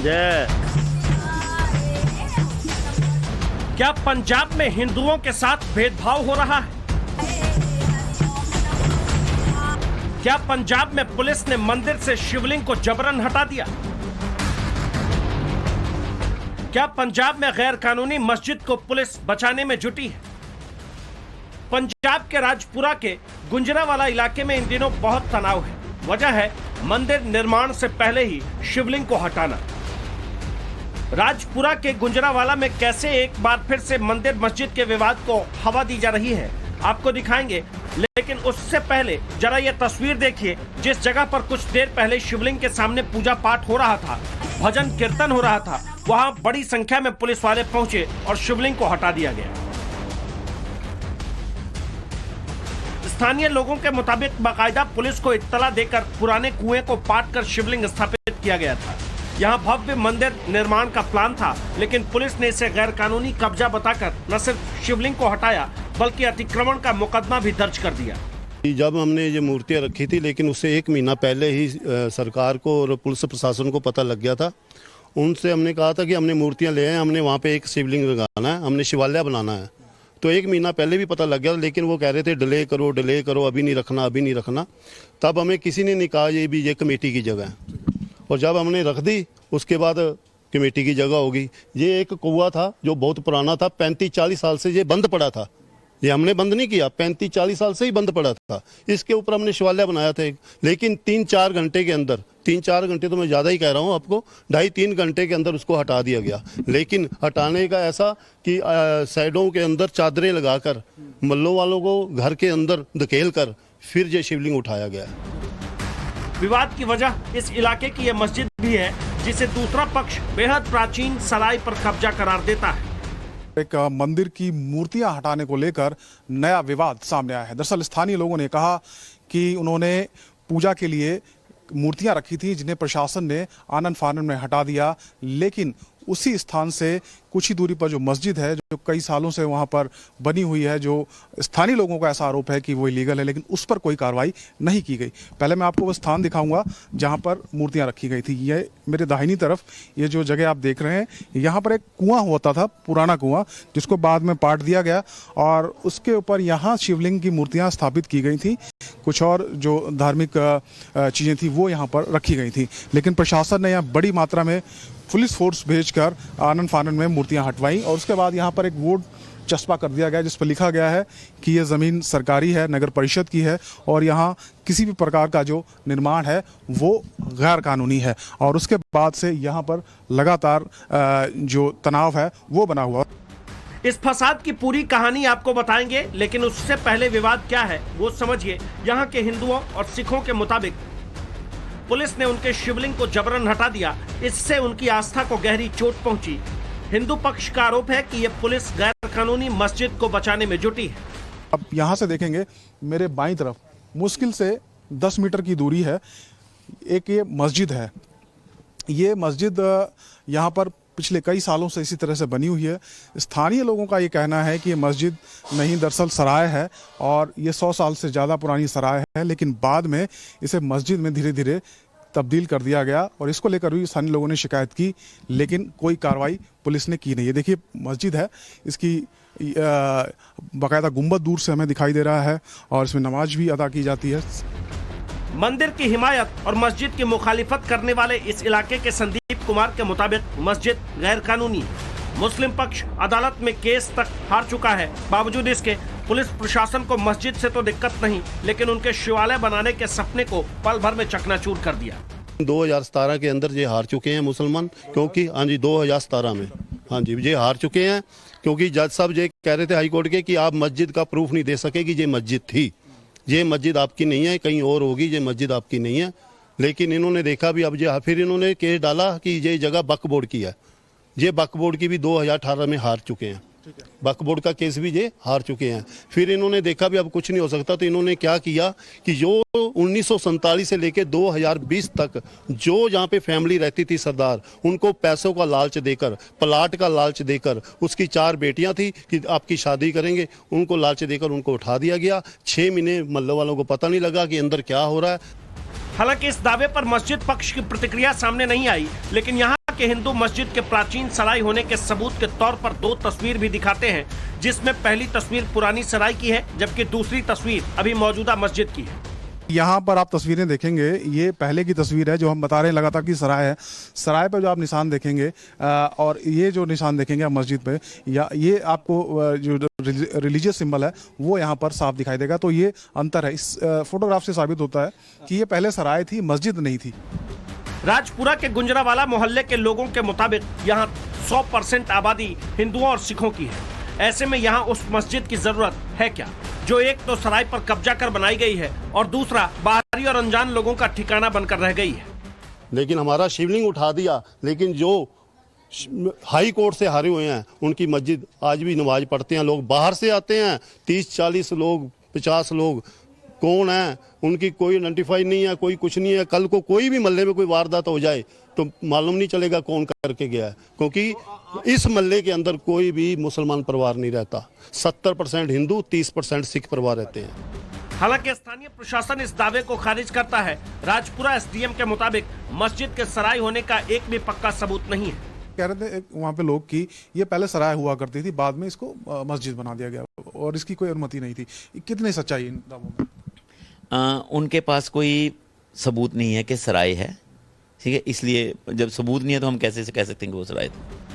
जय। क्या पंजाब में हिंदुओं के साथ भेदभाव हो रहा है? क्या पंजाब में पुलिस ने मंदिर से शिवलिंग को जबरन हटा दिया? क्या पंजाब में गैर कानूनी मस्जिद को पुलिस बचाने में जुटी है? पंजाब के राजपुरा के गुंजरावाला इलाके में इन दिनों बहुत तनाव है। वजह है मंदिर निर्माण से पहले ही शिवलिंग को हटाना। राजपुरा के गुंजरावाला में कैसे एक बार फिर से मंदिर मस्जिद के विवाद को हवा दी जा रही है आपको दिखाएंगे, लेकिन उससे पहले जरा यह तस्वीर देखिए जिस जगह पर कुछ देर पहले शिवलिंग के सामने पूजा पाठ हो रहा था, भजन कीर्तन हो रहा था, वहां बड़ी संख्या में पुलिस वाले पहुंचे और शिवलिंग को हटा दिया गया। स्थानीय लोगों के मुताबिक बाकायदा पुलिस को इत्तला देकर पुराने कुएं को पाट कर शिवलिंग स्थापित किया गया था। यहाँ भव्य मंदिर निर्माण का प्लान था, लेकिन पुलिस ने इसे गैर कानूनी कब्जा बताकर न सिर्फ शिवलिंग को हटाया बल्कि अतिक्रमण का मुकदमा भी दर्ज कर दिया। जब हमने ये मूर्तियां रखी थी, लेकिन उससे 1 महीना पहले ही सरकार को और पुलिस प्रशासन को पता लग गया था। उनसे हमने कहा था कि हमने मूर्तियां ले आए, हमने वहाँ पे एक शिवलिंग लगाना है, हमने शिवालय बनाना है। तो 1 महीना पहले भी पता लग गया, लेकिन वो कह रहे थे डिले करो, अभी नहीं रखना। तब हमें किसी ने नहीं कहा ये कमेटी की जगह है, और जब हमने रख दी उसके बाद कमेटी की जगह होगी। ये एक कुआं था जो बहुत पुराना था, 35-40 साल से ये बंद पड़ा था। ये हमने बंद नहीं किया, 35-40 साल से ही बंद पड़ा था। इसके ऊपर हमने शिवालय बनाया था, लेकिन 3-4 घंटे के अंदर, 3-4 घंटे तो मैं ज़्यादा ही कह रहा हूँ आपको, 2.5-3 घंटे के अंदर उसको हटा दिया गया। लेकिन हटाने का ऐसा कि साइडों के अंदर चादरें लगाकर मल्लों वालों को घर के अंदर धकेल कर फिर ये शिवलिंग उठाया गया। विवाद की वजह इस इलाके की यह मस्जिद भी है, जिसे दूसरा पक्ष बेहद प्राचीन सराय पर कब्जा करार देता है। एक मंदिर की मूर्तियां हटाने को लेकर नया विवाद सामने आया है। दरअसल स्थानीय लोगों ने कहा कि उन्होंने पूजा के लिए मूर्तियां रखी थी जिन्हें प्रशासन ने आनन फानन में हटा दिया, लेकिन उसी स्थान से कुछ ही दूरी पर जो मस्जिद है, जो कई सालों से वहां पर बनी हुई है, जो स्थानीय लोगों का ऐसा आरोप है कि वो इलीगल है, लेकिन उस पर कोई कार्रवाई नहीं की गई। पहले मैं आपको वो स्थान दिखाऊंगा जहां पर मूर्तियां रखी गई थी। ये मेरे दाहिनी तरफ ये जो जगह आप देख रहे हैं, यहाँ पर एक कुआं होता था, पुराना कुआं, जिसको बाद में पाट दिया गया और उसके ऊपर यहाँ शिवलिंग की मूर्तियाँ स्थापित की गई थी। कुछ और जो धार्मिक चीज़ें थी वो यहाँ पर रखी गई थी, लेकिन प्रशासन ने यहाँ बड़ी मात्रा में पुलिस फोर्स भेजकर आनन फानन में मूर्तियां हटवाई और उसके बाद यहाँ पर एक बोर्ड चस्पा कर दिया गया जिस पर लिखा गया है कि ये ज़मीन सरकारी है, नगर परिषद की है और यहाँ किसी भी प्रकार का जो निर्माण है वो गैर कानूनी है। और उसके बाद से यहाँ पर लगातार जो तनाव है वो बना हुआ। इस फसाद की पूरी कहानी आपको बताएंगे, लेकिन उससे पहले विवाद क्या है वो समझिए। यहाँ के हिंदुओं और सिखों के मुताबिक पुलिस ने उनके शिवलिंग को जबरन हटा दिया, इससे उनकी आस्था को गहरी चोट पहुंची। हिंदू पक्ष का आरोप है कि यह पुलिस गैर कानूनी मस्जिद को बचाने में जुटी है। अब यहाँ से देखेंगे मेरे बाईं तरफ मुश्किल से 10 मीटर की दूरी है, एक ये मस्जिद है। ये मस्जिद यहाँ पर पिछले कई सालों से इसी तरह से बनी हुई है। स्थानीय लोगों का ये कहना है कि ये मस्जिद नहीं दरअसल सराय है और ये 100 साल से ज़्यादा पुरानी सराय है, लेकिन बाद में इसे मस्जिद में धीरे धीरे तब्दील कर दिया गया और इसको लेकर भी स्थानीय लोगों ने शिकायत की, लेकिन कोई कार्रवाई पुलिस ने की नहीं। ये देखिए मस्जिद है, इसकी बाकायदा गुंबद दूर से हमें दिखाई दे रहा है और इसमें नमाज भी अदा की जाती है। मंदिर की हिमायत और मस्जिद की मुखालिफत करने वाले इस इलाके के संदीप कुमार के मुताबिक मस्जिद गैर कानूनी है। मुस्लिम पक्ष अदालत में केस तक हार चुका है। बावजूद इसके पुलिस प्रशासन को मस्जिद से तो दिक्कत नहीं, लेकिन उनके शिवालय बनाने के सपने को पल भर में चकनाचूर कर दिया। 2017 के अंदर ये हार चुके हैं मुसलमान, क्योंकि हाँ जी 2017 में हाँ जी ये हार चुके हैं, क्योंकि जज साहब ये कह रहे थे हाईकोर्ट के कि आप मस्जिद का प्रूफ नहीं दे सके कि ये मस्जिद थी, ये मस्जिद आपकी नहीं है, कहीं और होगी, ये मस्जिद आपकी नहीं है। लेकिन इन्होंने देखा भी, अब फिर इन्होंने केस डाला कि ये जगह वक्फ बोर्ड की है। ये वक्फ बोर्ड की भी 2018 में हार चुके हैं, वक्फ बोर्ड का केस भी ये हार चुके हैं। फिर इन्होंने देखा भी अब कुछ नहीं हो सकता, तो इन्होंने क्या किया कि जो 1947 से लेकर 2020 तक जो यहाँ पे फैमिली रहती थी सरदार, उनको पैसों का लालच देकर, प्लाट का लालच देकर, उसकी 4 बेटियां थी कि आपकी शादी करेंगे, उनको लालच देकर उनको उठा दिया गया। 6 महीने मल्लों वालों को पता नहीं लगा कि अंदर क्या हो रहा है। हालांकि इस दावे पर मस्जिद पक्ष की प्रतिक्रिया सामने नहीं आई, लेकिन यहाँ के हिंदू मस्जिद के प्राचीन सराय होने के सबूत के तौर पर 2 तस्वीर भी दिखाते हैं, जिसमें पहली तस्वीर पुरानी सराय की है, जबकि दूसरी तस्वीर अभी मौजूदा मस्जिद की है। यहाँ पर आप तस्वीरें देखेंगे, ये पहले की तस्वीर है जो हम बता रहे हैं लगातार कि सराय है। सराय पर जो आप निशान देखेंगे और ये जो निशान देखेंगे आप मस्जिद पे, या ये आपको जो रिलीजियस सिंबल है वो यहाँ पर साफ दिखाई देगा। तो ये अंतर है। इस फोटोग्राफ से साबित होता है कि ये पहले सराय थी, मस्जिद नहीं थी। राजपुरा के गुंजरावाला मोहल्ले के लोगों के मुताबिक यहाँ 100% आबादी हिंदुओं और सिखों की है। ऐसे में यहाँ उस मस्जिद की जरूरत है क्या, जो एक तो सराय पर कब्जा कर बनाई गई है और दूसरा बाहरी और अनजान लोगों का ठिकाना बनकर रह गई है। लेकिन हमारा शिवलिंग उठा दिया, लेकिन जो हाई कोर्ट से हारे हुए हैं उनकी मस्जिद आज भी नमाज पढ़ते हैं। लोग बाहर से आते हैं, 30-40 लोग, 50 लोग, कौन है उनकी कोई आइडेंटिफाई नहीं है, कोई कुछ नहीं है। कल को कोई भी मोहल्ले में कोई वारदात हो जाए तो मालूम नहीं चलेगा कौन करके गया है, क्योंकि इस मोहल्ले के अंदर कोई भी मुसलमान परिवार नहीं रहता। 70% हिंदू, 30% सिख परिवार रहते हैं। हालांकि स्थानीय प्रशासन इस दावे को खारिज करता है। राजपुरा एसडीएम के मुताबिक मस्जिद के सराय होने का एक भी पक्का सबूत नहीं है। कह रहे थे वहाँ पे लोग कि ये पहले सराय हुआ करती थी, बाद में इसको मस्जिद बना दिया गया और इसकी कोई अनुमति नहीं थी। कितनी सच्चाई इन दावों में? उनके पास कोई सबूत नहीं है कि सराय है, ठीक है। इसलिए जब सबूत नहीं है तो हम कैसे कह सकते हैं कि वो सराय था।